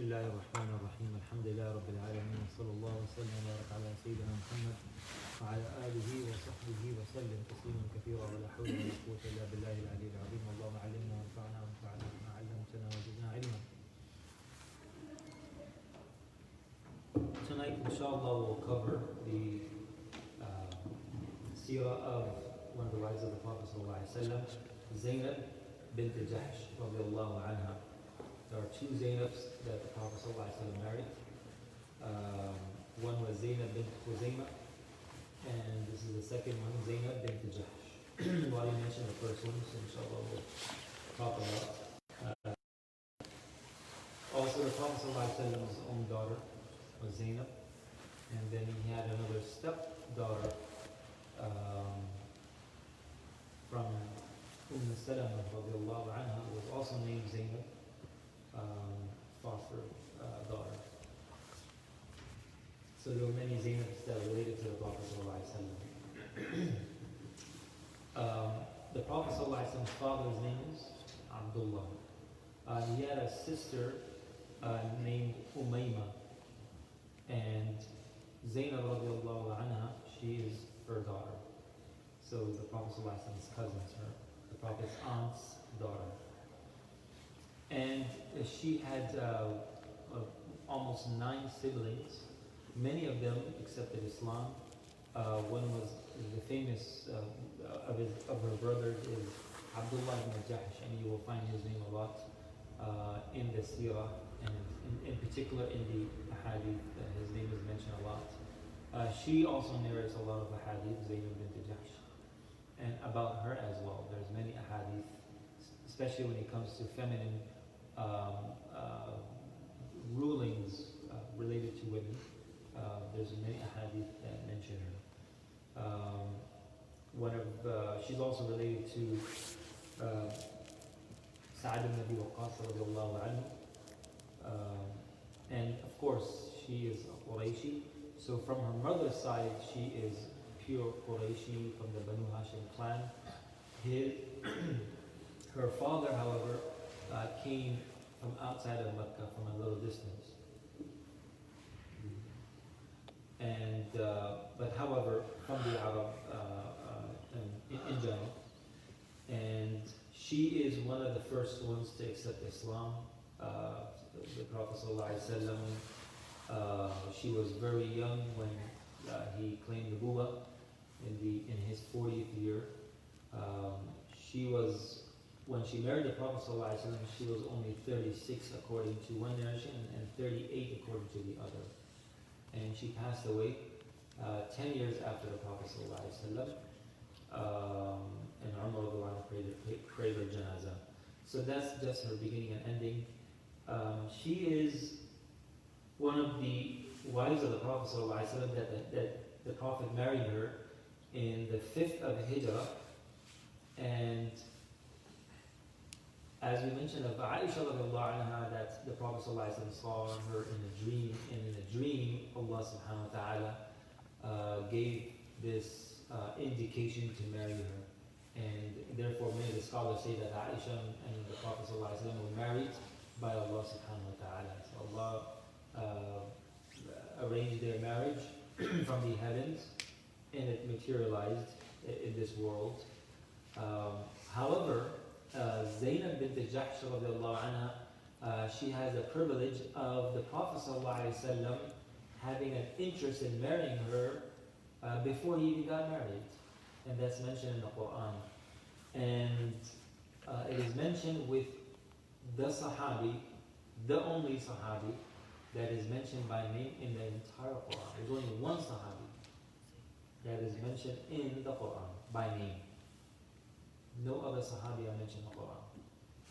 بسم الله الرحمن الرحيم الحمد لله رب العالمين صلى الله وسلم وبارك على سيدنا محمد وعلى آله وصحبه وسلم تسليما كثيرا ولا حول ولا قوة إلا بالله العلي العظيم اللهم علمنا وانفعنا وانفعنا بما علمتنا وزدنا علما. Tonight inshallah we'll cover the seerah of one of the wives of the Prophet ﷺ, Zainab bint Jahsh radiallahu anha. There are two Zainabs that the Prophet ﷺ married. One was Zainab bint Khuzaymah, and this is the second one, Zainab bint Jahsh. While you mention the first one, so inshallah we'll talk about. Also, the Prophet ﷺ's own daughter was Zainab, and then he had another stepdaughter from Salama radiallahu anha, who was also named Zainab. Foster daughter. So there were many Zainabs that related to the Prophet ﷺ. The Prophet ﷺ's father's name is Abdullah. He had a sister named Umayma, and Zainab radiallahu anha, she is her daughter. So the Prophet ﷺ's cousin, the Prophet's aunt's daughter. And she had almost 9 siblings. Many of them accepted Islam. One was the famous of her brothers is Abdullah ibn Jahsh, and you will find his name a lot in the seerah, and in particular in the hadith. His name is mentioned a lot. She also narrates a lot of hadith, Zainab bint Jahsh, and about her as well. There's many hadith, especially when it comes to feminine rulings related to women. There's many hadith that mention her. She's also related to Sa'd ibn Abi Waqqas radiallahu anhu. And of course, she is a Qurayshi. So from her mother's side, she is pure Qurayshi from the Banu Hashim clan. Her father, however, came from outside of Mecca, from a little distance. And but however, from the Arab in general. And she is one of the first ones to accept Islam. The Prophet ﷺ, she was very young when he claimed nubuwwah in his 40th year. When she married the Prophet ﷺ, she was only 36 according to one narration and 38 according to the other. And she passed away 10 years after the Prophet ﷺ, and Umar prayed her janazah. So that's just her beginning and ending. She is one of the wives of the Prophet ﷺ that the Prophet married her in the 5th of Hijrah. And as we mentioned of Aisha radiallahu anha, that the Prophet ﷺ saw her in a dream, and in a dream Allah subhanahu wa ta'ala gave this indication to marry her. And therefore many of the scholars say that Aisha and the Prophet ﷺ were married by Allah subhanahu wa ta'ala. So Allah arranged their marriage from the heavens, and it materialized in this world. However, Zainab bint Jahsh radiallahu anha, she has the privilege of the Prophet ﷺ having an interest in marrying her before he even got married. And that's mentioned in the Quran. And it is mentioned with the Sahabi, the only Sahabi that is mentioned by name in the entire Quran. There's only one Sahabi that is mentioned in the Quran by name. No other Sahabi are mentioned in the Quran.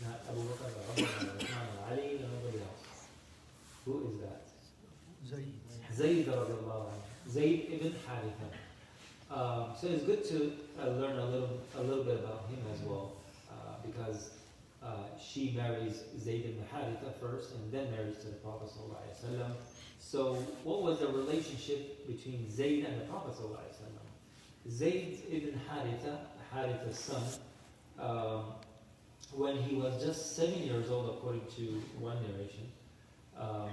Not Abu Bakr, Umar, Ali, and nobody else. Who is that? Zayd radiallahu anhu. Zayd ibn Haritha. So it's good to learn a little bit about him as well, because she marries Zayd ibn Haritha first, and then marries to the Prophet ﷺ. So what was the relationship between Zayd and the Prophet ﷺ? Zayd ibn Haritha, Haritha's son, when he was just 7 years old, according to one narration, Um,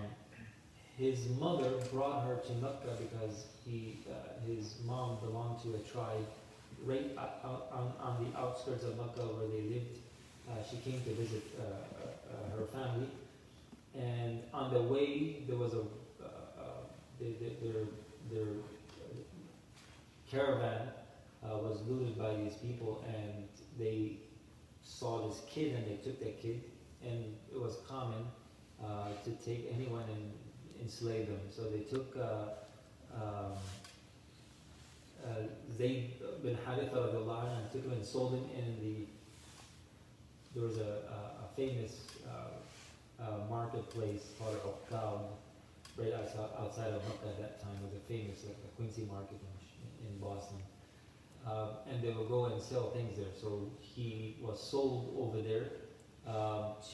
his mother brought her to Mecca because his mom belonged to a tribe right on the outskirts of Mecca where they lived. She came to visit her family, and on the way there was their caravan was looted by these people, and they saw this kid and they took that kid, and it was common to take anyone and enslave them. So they took Zayd bin Haritha and took him and sold him in there was a famous marketplace called Uqab, right outside of Mecca at that time. It was a famous, like a Quincy market in Boston. And they would go and sell things there. So he was sold over there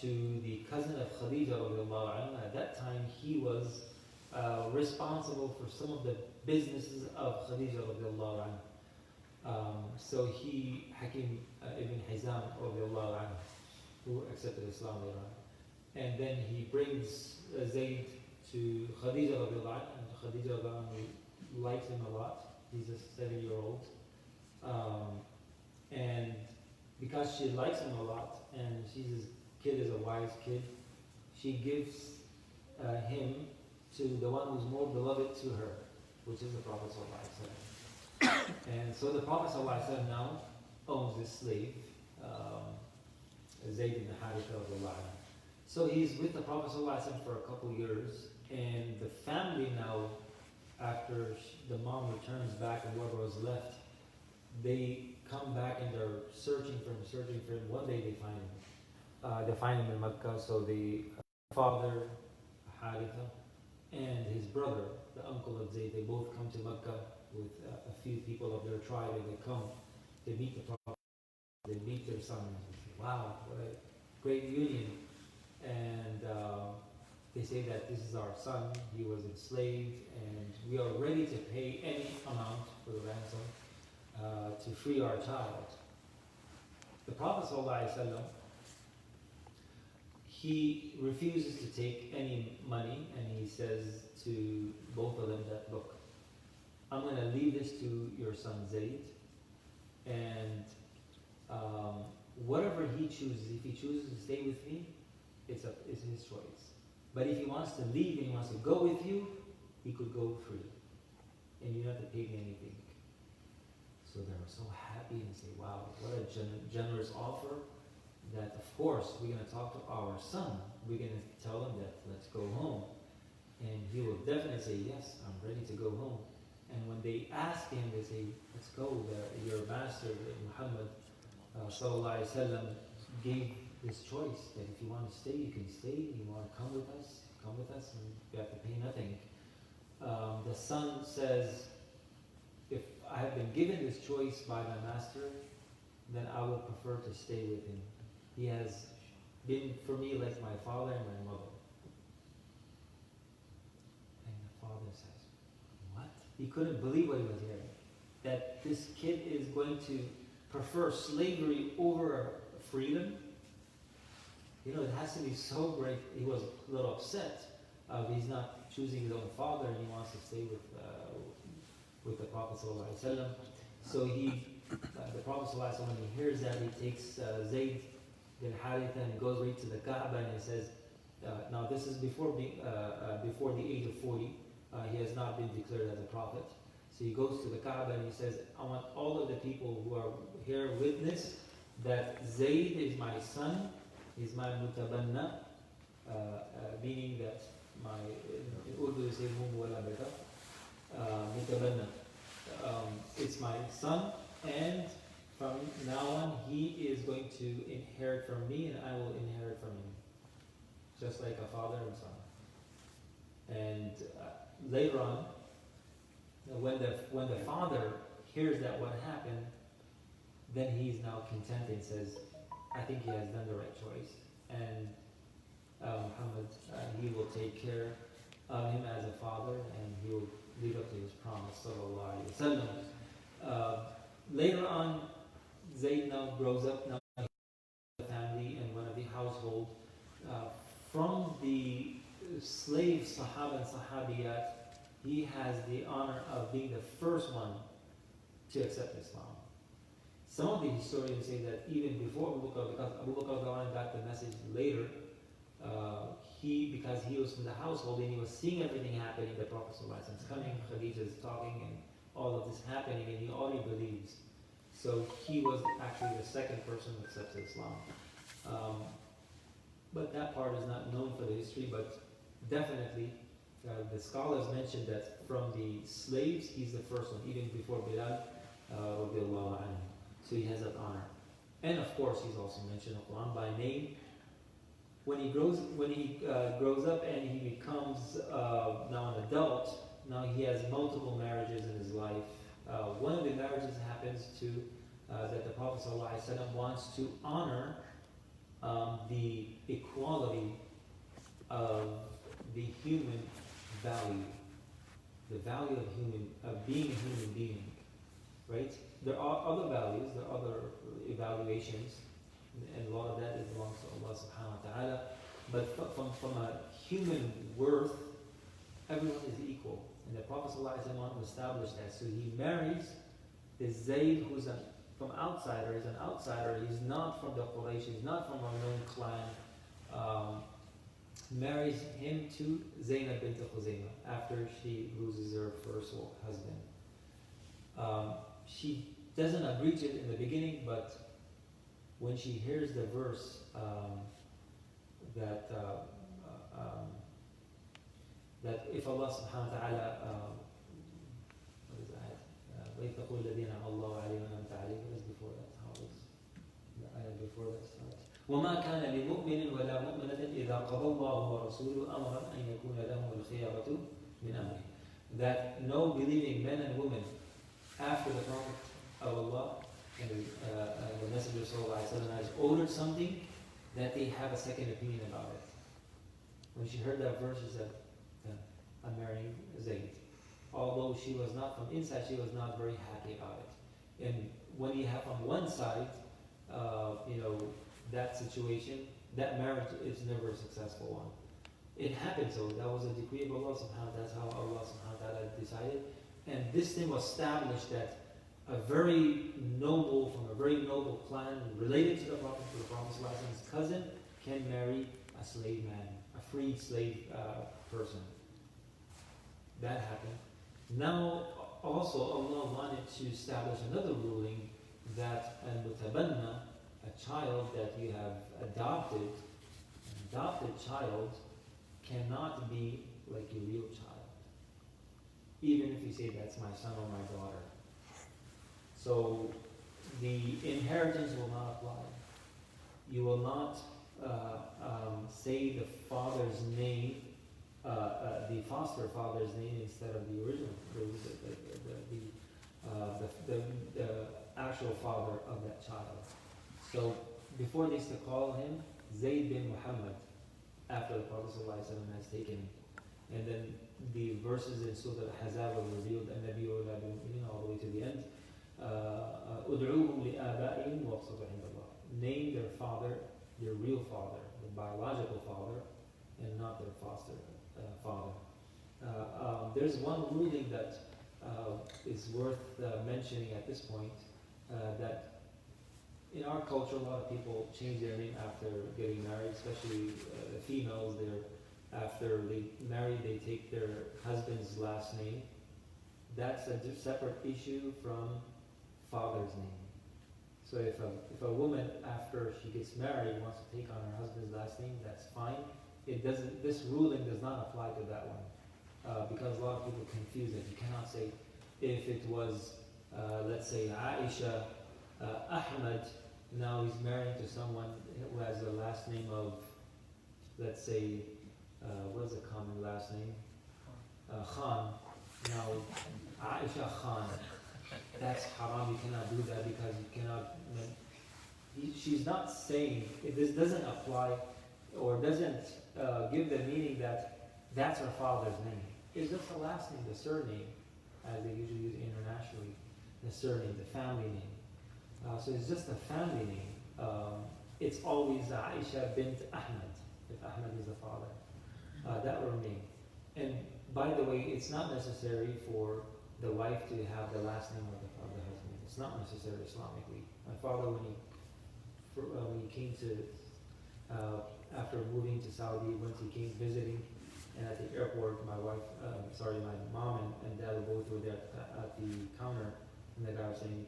to the cousin of Khadija radiallahu anha. At that time, he was responsible for some of the businesses of Khadija radiallahu anha. So Hakim ibn Hizam radiallahu anha, who accepted Islam later on. And then he brings Zayd to Khadija radiallahu anha, and Khadija radiallahu anha likes him a lot. He's a 7-year-old. And because she likes him a lot, and his kid is a wise kid, she gives him to the one who's more beloved to her, which is the Prophet ﷺ. And so the Prophet ﷺ now owns this slave, Zayd ibn Haritha. So he's with the Prophet ﷺ for a couple years, and the family now, after the mom returns back and whoever was left, they come back and they're searching for him. One day they find him in Mecca. So the father, Haritha, and his brother, the uncle of Zayd, they both come to Mecca with a few people of their tribe, and they come to meet the Prophet. They meet their son, and they say, wow, what a great union. And they say that this is our son, he was enslaved, and we are ready to pay any amount for the ransom to free our child. The Prophet ﷺ, he refuses to take any money, and he says to both of them that, look, I'm going to leave this to your son Zayd, and whatever he chooses, if he chooses to stay with me, it's his choice. But if he wants to leave and he wants to go with you, he could go free, and you don't have to pay me anything. So they were so happy and say, wow, what a generous offer, that of course we're going to talk to our son. We're going to tell him that let's go home. And he will definitely say, yes, I'm ready to go home. And when they ask him, they say, let's go. Your master, Muhammad sallallahu alaihi wasallam, gave this choice that if you want to stay, you can stay. If you want to come with us, and you have to pay nothing. The son says, if I have been given this choice by my master, then I will prefer to stay with him. He has been for me like my father and my mother. And the father says, what? He couldn't believe what he was hearing. That this kid is going to prefer slavery over freedom. You know, it has to be so great. He was a little upset. He's not choosing his own father, and he wants to stay with the Prophet ﷺ. So the Prophet ﷺ, when he hears that, he takes Zayd bin Haritha and goes right to the Kaaba, and he says, now this is before the age of 40. He has not been declared as a prophet. So he goes to the Kaaba and he says, I want all of the people who are here witness that Zayd is my son, he's my mutabanna, meaning that in Urdu they say mutabanna. It's my son, and from now on he is going to inherit from me, and I will inherit from him, just like a father and son. And later on, when the father hears that what happened, then he's now content and says, I think he has done the right choice, and Muhammad, he will take care of him as a father, and he will live up to his promise, sallallahu alaihi wasallam. Later on, Zayd now grows up, now the family and one of the household. From the slave Sahaba and Sahabiyat, he has the honor of being the first one to accept Islam. Some of the historians say that even before Abu Bakr, because Abu Bakr got the message later, because he was from the household and he was seeing everything happening, the Prophet is coming, Khadija is talking, and all of this happening, and he already believes. So he was actually the second person who accepted Islam. But that part is not known for the history, but definitely the scholars mentioned that from the slaves, he's the first one, even before Bilal, radiallahu anhu. So he has that honor. And of course, he's also mentioned in the Quran by name. When he grows up and he becomes now an adult, now he has multiple marriages in his life. One of the marriages happens to that the Prophet ﷺ wants to honor the equality of the human value, the value of being a human being, right? There are other values, there are other evaluations, and a lot of that belongs to Allah subhanahu wa ta'ala. But from a human worth, everyone is equal. And the Prophet ﷺ established that. So he marries this Zayd, who's from outsider. He's an outsider. He's not from the Quraysh. He's not from a known clan. Marries him to Zaynab bint Khuzaymah after she loses her first husband. She doesn't agree to it in the beginning, but when she hears the verse that if Allah subhanahu wa ta'ala, what is that? وَإِذْ تَقُولُ الَّذِينَ أَنْعَمَ اللَّهُ عَلَيْهِمْ وَأَنْعَمْتَ عَلَيْهِمْ. What is before that? How is the ayah before that starts? وَمَا كَانَ لِمُؤْمِنٍ وَلَا مُؤْمِنَةٍ إِذَا قَضَى اللَّهُ وَرَسُولُهُ أَمْرًا أَنْ يَكُونَ لَهُمُ الْخِيَرَةُ مِنْ أَمْرِهِمْ. That no believing men and women after the Prophet of Allah and the Messenger ﷺ has ordered something, that they have a second opinion about it. When she heard that verse, she said, I'm marrying Zayd. Although she was not, from inside, she was not very happy about it. And when you have on one side, that situation, that marriage is never a successful one. It happened so. That was a decree of Allah subhanahu wa ta'ala. That's how Allah subhanahu wa ta'ala decided. And this thing was established that from a very noble clan related to the Prophet's cousin can marry a slave man, a freed slave person. That happened. Now, also Allah wanted to establish another ruling that al-mutabanna, a child that you have adopted, an adopted child cannot be like a real child, even if you say that's my son or my daughter. So the inheritance will not apply. You will not say the father's name, the foster father's name instead of the original, the actual father of that child. So before they used to call him Zayd bin Muhammad, after the Prophet ﷺ has taken him. And then the verses in Surah Al-Ahzab were revealed, and Nabi all the way to the end. Name their father, their real father, the biological father, and not their foster father. There's one ruling that is worth mentioning at this point, that in our culture, a lot of people change their name after getting married, especially the females. After they marry, they take their husband's last name. That's a separate issue from father's name. So if a woman, after she gets married, wants to take on her husband's last name, that's fine. This ruling does not apply to that one, because a lot of people confuse it. You cannot say, if it was, let's say, Aisha Ahmad, now he's married to someone who has the last name of, let's say, what is a common last name? Khan. Now, Aisha Khan. That's haram. You cannot do that because you cannot. She's not saying, this doesn't apply or doesn't give the meaning that that's her father's name. It's just the last name, the surname, as they usually use internationally, the surname, the family name. So it's just a family name. It's always Aisha bint Ahmad, if Ahmad is the father. that will remain. And by the way, it's not necessary for the wife to have the last name of the husband. It's not necessary Islamically. My father, when he came to, after moving to Saudi, once he came visiting, and at the airport, my mom and dad both were there at the counter, and the guy was saying,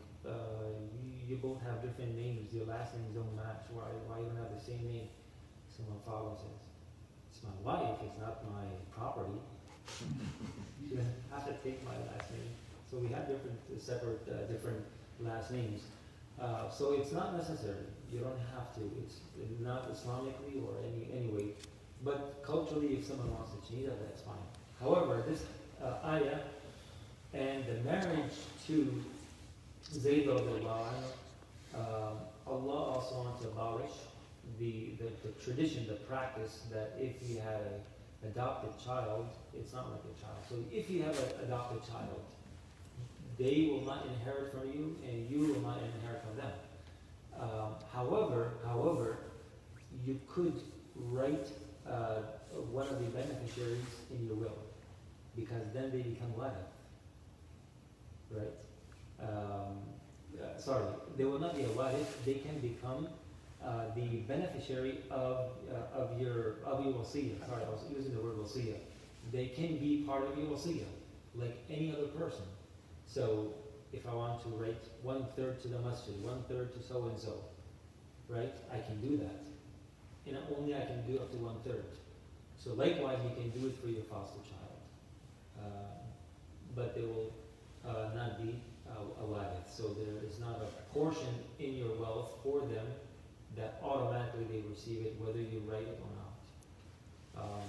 you both have different names, your last names don't match, why you don't have the same name? So my father says, it's my wife, it's not my property. She doesn't have to take my last name. So we have separate last names. So it's not necessary. You don't have to. It's not Islamically or any way. But culturally, if someone wants to change that, that's fine. However, this ayah and the marriage to Zayd radiallahu anhu, Allah also wants to abolish the tradition, the practice that if you had an adopted child, it's not like a child. So if you have an adopted child, they will not inherit from you, and you will not inherit from them. However, you could write one of the beneficiaries in your will, because then they become walad, right? They will not be a walid. They can become the beneficiary of your wasiyah. Sorry, I was using the word wasiyah. They can be part of your wasiyah, like any other person. So if I want to write 1/3 to the masjid, 1/3 to so and so, right? I can do that. And only I can do up to 1/3. So likewise, you can do it for your foster child. But they will not be a walid. So there is not a portion in your wealth for them that automatically they receive it, whether you write it or not.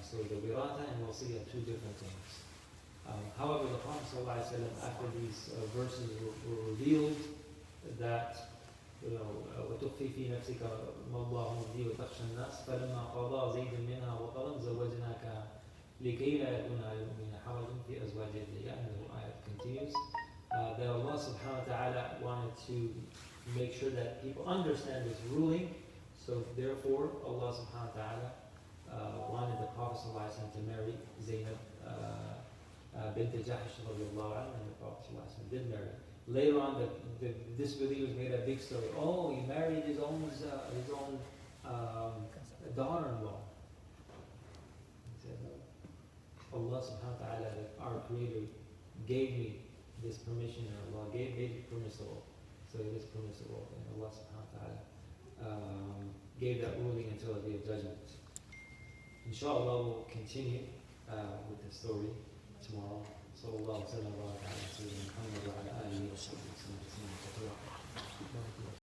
So the wiratha and wasiyah are two different things. However, the Prophet ﷺ, after these verses were revealed, that وتخفي في نفسك ما الله مبديه وتخشى الناس فلما قضى زيد منها وطرا زوجناك لكي لا يكون على المؤمنين حرج في أزواج أدعياء. And the ayat continues that Allah subhanahu wa ta'ala wanted to make sure that people understand this ruling. So therefore, Allah subhanahu wa ta'ala wanted the Prophet ﷺ to marry Zaynab bint Jahsh radiallahu anha, and the Prophet ﷺ did marry. Later on, the disbelievers made a big story. Oh, he married his own daughter-in-law. He said, no. Allah subhanahu wa ta'ala, our Creator, gave me this permission, and Allah made it permissible. So it is permissible, and Allah subhanahu wa ta'ala gave that ruling until the day of judgment. Inshallah, we'll continue with the story tomorrow. Sallallahu alaihi wa sallam wa ala alihi wa sahbihi wa sallam.